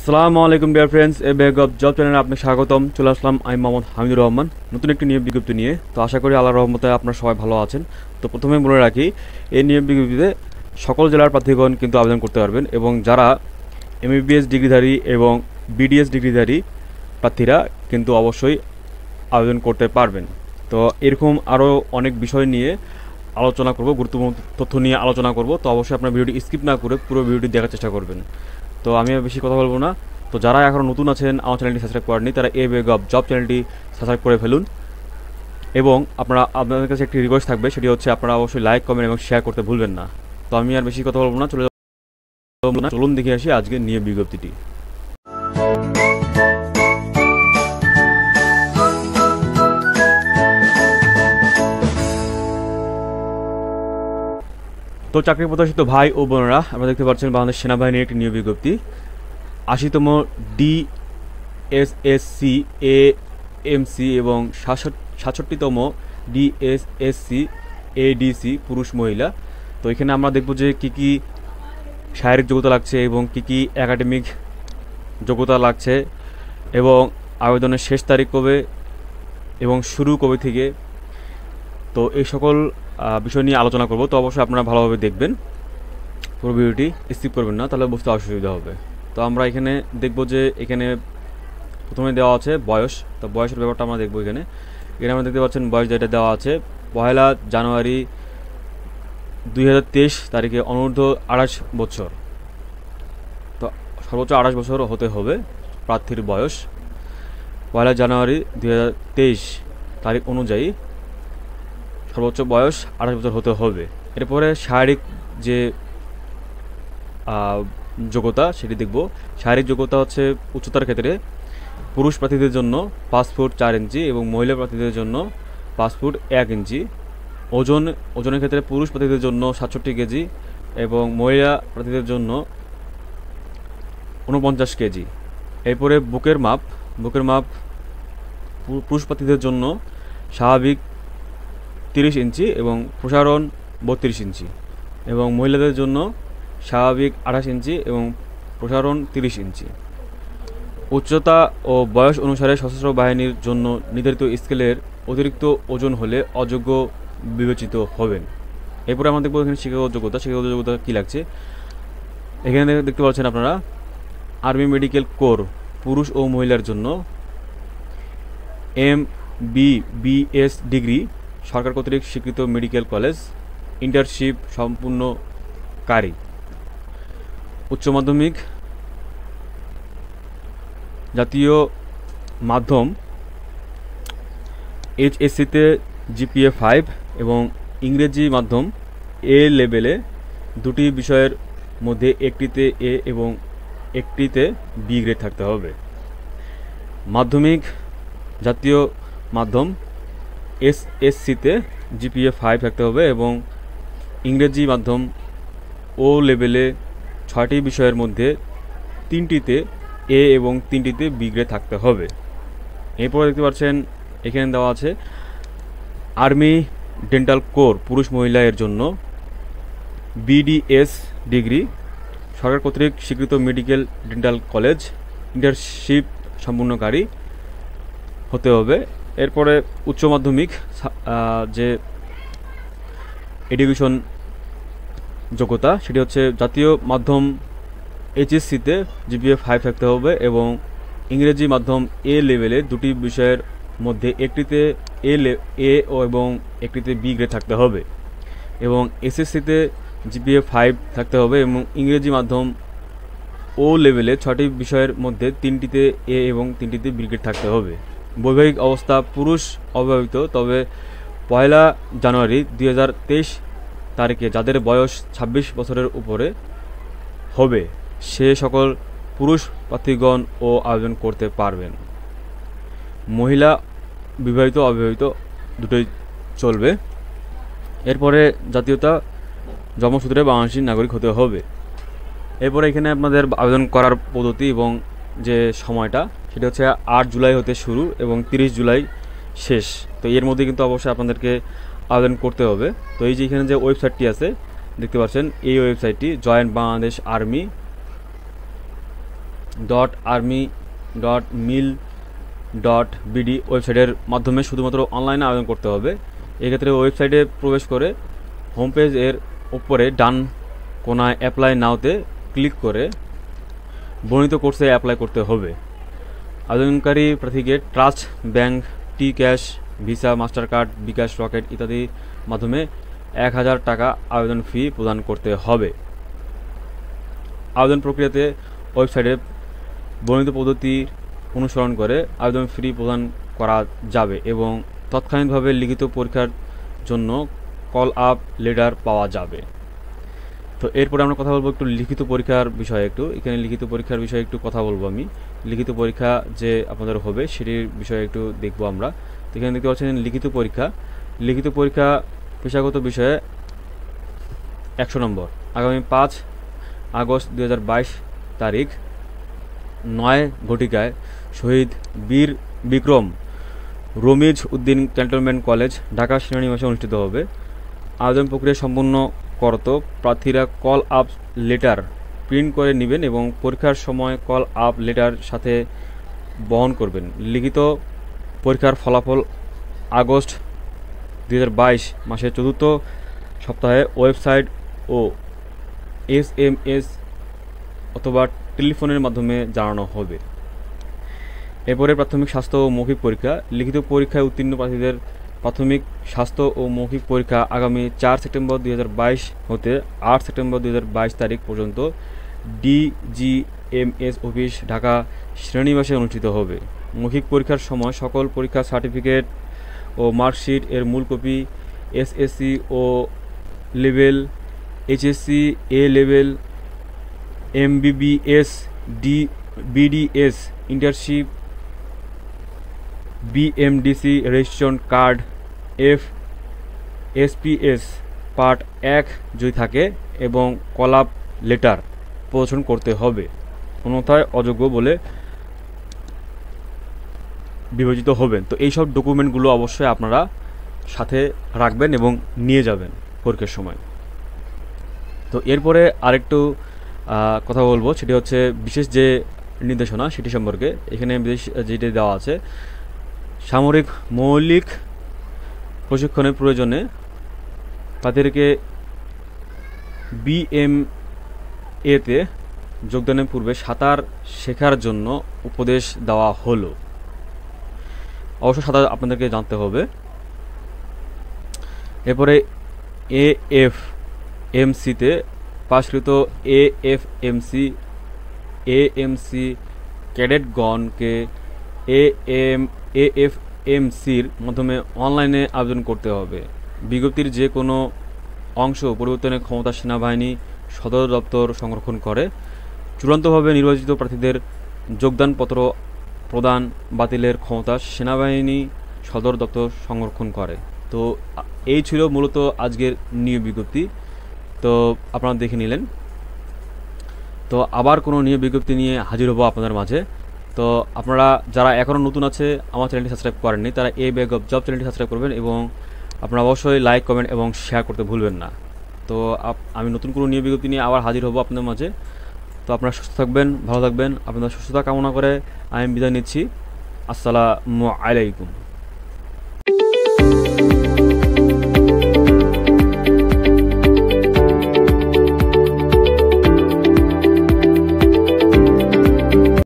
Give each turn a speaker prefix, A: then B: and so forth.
A: আসসালামু আলাইকুম dear friends, A bag of job চ্যানেলে আপনাকে স্বাগতম। চলে আসলাম আমি মোহাম্মদ হামিদুর রহমান নতুন একটি নিয়োগ বিজ্ঞপ্তি নিয়ে। তো আশা করি আল্লাহর রহমতে আপনারা সবাই ভালো আছেন। তো প্রথমে বলে রাখি, এই নিয়োগ বিজ্ঞপ্তিতে সকল জেলার প্রার্থীগণ কিন্তু আবেদন করতে পারবেন এবং যারা এমবিবিএস ডিগ্রিধারী এবং বিডিএস ডিগ্রিধারী প্রার্থীরা কিন্তু অবশ্যই আবেদন করতে পারবেন। তো এরকম আরও অনেক বিষয় নিয়ে আলোচনা করব, গুরুত্বপূর্ণ তথ্য নিয়ে আলোচনা করব। তো অবশ্যই আপনার ভিডিওটি স্কিপ না করে পুরো ভিডিওটি দেখার চেষ্টা করবেন। তো আমি আর বেশি কথা বলবো না। তো যারা এখনও নতুন আছেন, আমার চ্যানেলটি সাবস্ক্রাইব করেননি, তারা এ ব্যাগ অফ জব চ্যানেলটি সাবস্ক্রাইব করে ফেলুন। এবং আপনাদের কাছে একটি রিকোয়েস্ট থাকবে, সেটি হচ্ছে আপনারা অবশ্যই লাইক, কমেন্ট এবং শেয়ার করতে ভুলবেন না। তো আমি আর বেশি কথা বলবো না, চলুন দেখে আসি আজকে নিয়োগ বিজ্ঞপ্তিটি। তো চাকরি প্রত্যাশিত ভাই ও বোনেরা, আপনারা দেখতে পাচ্ছেন বাংলাদেশ সেনাবাহিনীর একটি নিয়োগ বিজ্ঞপ্তি। ৮০তম ডিএসএসসি এএমসি এবং ৬৭তম ডিএসএসসি এডিসি পুরুষ মহিলা। তো এখানে আমরা দেখব যে কী কী শারীরিক যোগ্যতা লাগছে এবং কী কী একাডেমিক যোগ্যতা লাগছে এবং আবেদনের শেষ তারিখ কবে এবং শুরু কবে থেকে। তো এই সকল বিষয় নিয়ে আলোচনা করব। তো অবশ্যই আপনারা ভালোভাবে দেখবেন, পুরো ভিডিওটি স্কিপ করবেন না, তাহলে বুঝতে অসুবিধা হবে। তো আমরা এখানে দেখব যে এখানে প্রথমে দেওয়া আছে বয়স। তো বয়সের ব্যাপারটা আমরা দেখব। এখানে আমরা দেখতে পাচ্ছেন বয়স যেটা দেওয়া আছে, 1 জানুয়ারি 2023 তারিখে অনূর্ধ্ব 28 বছর। তো সর্বোচ্চ 28 বছর হতে হবে প্রার্থীর বয়স। 1 জানুয়ারি 2023 তারিখ অনুযায়ী সর্বোচ্চ বয়স 28 বছর হতে হবে। এরপরে শারীরিক যে যোগ্যতা সেটি দেখব। শারীরিক যোগ্যতা হচ্ছে উচ্চতার ক্ষেত্রে পুরুষ প্রার্থীদের জন্য 5 ফুট 4 ইঞ্চি এবং মহিলা প্রার্থীদের জন্য 5 ফুট 1 ইঞ্চি। ওজনের ক্ষেত্রে পুরুষ প্রার্থীদের জন্য 67 কেজি এবং মহিলা প্রার্থীদের জন্য 49 কেজি। এরপরে বুকের মাপ পুরুষ প্রার্থীদের জন্য স্বাভাবিক 30 ইঞ্চি এবং প্রসারণ 32 ইঞ্চি এবং মহিলাদের জন্য স্বাভাবিক 28 ইঞ্চি এবং প্রসারণ 30 ইঞ্চি। উচ্চতা ও বয়স অনুসারে সশস্ত্র বাহিনীর জন্য নির্ধারিত স্কেলের অতিরিক্ত ওজন হলে অযোগ্য বিবেচিত হবেন। এরপরে আমরা দেখব এখানে শিক্ষাগত যোগ্যতা কী লাগছে। এখানে দেখতে পাচ্ছেন আপনারা, আর্মি মেডিকেল কোর পুরুষ ও মহিলার জন্য MBBS ডিগ্রি, সরকার কর্তৃক স্বীকৃত মেডিকেল কলেজ, ইন্টার্নশিপ সম্পূর্ণকারী। উচ্চ মাধ্যমিক জাতীয় মাধ্যম HSC-তে GPA 5 এবং ইংরেজি মাধ্যম A লেভেলে দুটি বিষয়ের মধ্যে একটিতে A এবং একটিতে B গ্রেড থাকতে হবে। মাধ্যমিক জাতীয় মাধ্যম SSC-তে GPA 5 থাকতে হবে এবং ইংরেজি মাধ্যম O লেভেলে 6টি বিষয়ের মধ্যে 3টিতে A এবং 3টিতে B গ্রেড থাকতে হবে। এরপরে দেখতে পাচ্ছেন এখানে দেওয়া আছে আর্মি ডেন্টাল কোর পুরুষ মহিলা এর জন্য BDS ডিগ্রি, সরকার কর্তৃক স্বীকৃত মেডিকেল ডেন্টাল কলেজ, ইন্টার্নশিপ সম্পূর্ণকারী হতে হবে। এরপরে উচ্চ মাধ্যমিক যে এডুকেশন যোগ্যতা সেটি হচ্ছে জাতীয় মাধ্যম HSC-তে GPA 5 থাকতে হবে এবং ইংরেজি মাধ্যম A লেভেলে দুটি বিষয়ের মধ্যে একটিতে A এবং একটিতে B গ্রেড থাকতে হবে এবং SSC-তে GPA 5 থাকতে হবে এবং ইংরেজি মাধ্যম O লেভেলে 6টি বিষয়ের মধ্যে 3টিতে A এবং 3টিতে B গ্রেড থাকতে হবে। বৈবাহিক অবস্থা পুরুষ অবিবাহিত, তবে 1 জানুয়ারি 2023 তারিখে যাদের বয়স 26 বছরের উপরে হবে সে সকল পুরুষ প্রার্থীগণ ও আবেদন করতে পারবেন। মহিলা বিবাহিত অবিবাহিত দুটোই চলবে। এরপরে জাতীয়তা জন্মসূত্রে বাংলাদেশী নাগরিক হতে হবে। এরপরে এখানে আপনাদের আবেদন করার পদ্ধতি এবং যে সময়টা সেটা হচ্ছে 8 জুলাই হতে শুরু এবং 30 জুলাই শেষ। তো এর মধ্যে কিন্তু অবশ্যই আপনাদেরকে আবেদন করতে হবে। তো এই যে এখানে যে ওয়েবসাইটটি আছে দেখতে পাচ্ছেন, এই ওয়েবসাইটটি জয়েন্ট বাংলাদেশ আর্মি army.mil.bd ওয়েবসাইটের মাধ্যমে শুধুমাত্র অনলাইনে আবেদন করতে হবে। এক্ষেত্রে ওয়েবসাইটে প্রবেশ করে হোম পেজ এর উপরে ডান কোনায় অ্যাপ্লাই নাওতে ক্লিক করে বর্ণিত কোর্সে অ্যাপ্লাই করতে হবে। আবেদনকারী প্রার্থীকে ট্রাস্ট ব্যাংক, টি ক্যাশ, ভিসা, মাস্টার কার্ড, বিকাশ, রকেট ইত্যাদির মাধ্যমে 1000 টাকা আবেদন ফি প্রদান করতে হবে। আবেদন প্রক্রিয়াতে ওয়েবসাইটে বর্ণিত পদ্ধতির অনুসরণ করে আবেদন ফি প্রদান করা যাবে এবং তৎক্ষণিকভাবে লিখিত পরীক্ষার জন্য কল আপ লেটার পাওয়া যাবে। তো এরপরে আমরা কথা বলবো একটু লিখিত পরীক্ষার বিষয়ে। এখানে লিখিত পরীক্ষার বিষয়ে একটু কথা বলবো আমি। লিখিত পরীক্ষা যে আপনাদের হবে সেটির বিষয়ে একটু দেখবো আমরা। তো এখানে দেখতে পাচ্ছেন লিখিত পরীক্ষা পেশাগত বিষয়ে 100 নম্বর। আগামী 5 আগস্ট 2022 তারিখ 9 ঘটিকায় শহীদ বীর বিক্রম রমিজ উদ্দিন ক্যান্টনমেন্ট কলেজ, ঢাকা সেনানিবাসে অনুষ্ঠিত হবে। আবেদন প্রক্রিয়া সম্পূর্ণ করত প্রার্থীরা কল আপ লেটার প্রিন্ট করে নেবেন এবং পরীক্ষার সময় কল আপ লেটার সাথে বহন করবেন। লিখিত পরীক্ষার ফলাফল আগস্ট 2022 মাসের 4র্থ সপ্তাহে ওয়েবসাইট ও SMS অথবা টেলিফোনের মাধ্যমে জানানো হবে। এরপরে প্রাথমিক স্বাস্থ্য ও মৌখিক পরীক্ষা। লিখিত পরীক্ষায় উত্তীর্ণ প্রার্থীদের প্রাথমিক স্বাস্থ্য ও মৌখিক পরীক্ষা আগামী 4 সেপ্টেম্বর 2022 হতে 8 সেপ্টেম্বর 2022 তারিখ পর্যন্ত DGMS অফিস, ঢাকা সেনানিবাসে অনুষ্ঠিত হবে। মৌখিক পরীক্ষার সময় সকল পরীক্ষার সার্টিফিকেট ও মার্কশিট এর মূল copy, SSC O level, HSC A level, MBBS, BDS, internship, BMDC registration card, FPS part 1 যদি থাকে এবং কলাপ লেটার প্রদর্শন করতে হবে, অন্যথায় অযোগ্য বলে বিবেচিত হবেন। তো এইসব ডকুমেন্টগুলো অবশ্যই আপনারা সাথে রাখবেন এবং নিয়ে যাবেন পরীক্ষার সময়। তো এরপরে আরেকটু কথা বলবো, সেটি হচ্ছে বিশেষ যে নির্দেশনা সেটি সম্পর্কে। এখানে বিশেষ যেটি দেওয়া আছে, সামরিক মৌলিক প্রশিক্ষণের প্রয়োজনে তাদেরকে BMA-তে যোগদানের পূর্বে সাঁতার শেখার জন্য উপদেশ দেওয়া হলো। অবশ্য সাঁতার আপনাদেরকে জানতে হবে। এরপরে AFMC-তে পাশকৃত AFMC ক্যাডেটগণকে AFMC-র মাধ্যমে অনলাইনে আবেদন করতে হবে। বিজ্ঞপ্তির যে কোনো অংশ পরিবর্তনের ক্ষমতা সেনাবাহিনী সদর দপ্তর সংরক্ষণ করে। চূড়ান্তভাবে নির্বাচিত প্রার্থীদের যোগদানপত্র প্রদান বাতিলের ক্ষমতা সেনাবাহিনী সদর দপ্তর সংরক্ষণ করে। তো এই ছিল মূলত আজকের নিয়োগ বিজ্ঞপ্তি। তো আপনারা দেখে নিলেন। তো আবার কোনো নিয়োগ বিজ্ঞপ্তি নিয়ে হাজির হব আপনাদের মাঝে। তো আপনারা যারা এখনও নতুন আছে আমার চ্যানেলটি সাবস্ক্রাইব করেননি, তারা এ ব্যাগ অফ জব চ্যানেলটি সাবস্ক্রাইব করবেন এবং আপনারা অবশ্যই লাইক, কমেন্ট এবং শেয়ার করতে ভুলবেন না। তো আমি নতুন কোনো নিয়োগ বিজ্ঞপ্তি নিয়ে আবার হাজির হব আপনাদের মাঝে। তো আপনারা সুস্থ থাকবেন, ভালো থাকবেন। আপনাদের সুস্থতা কামনা করে আমি বিদায় নিচ্ছি। আসসালামু আলাইকুম।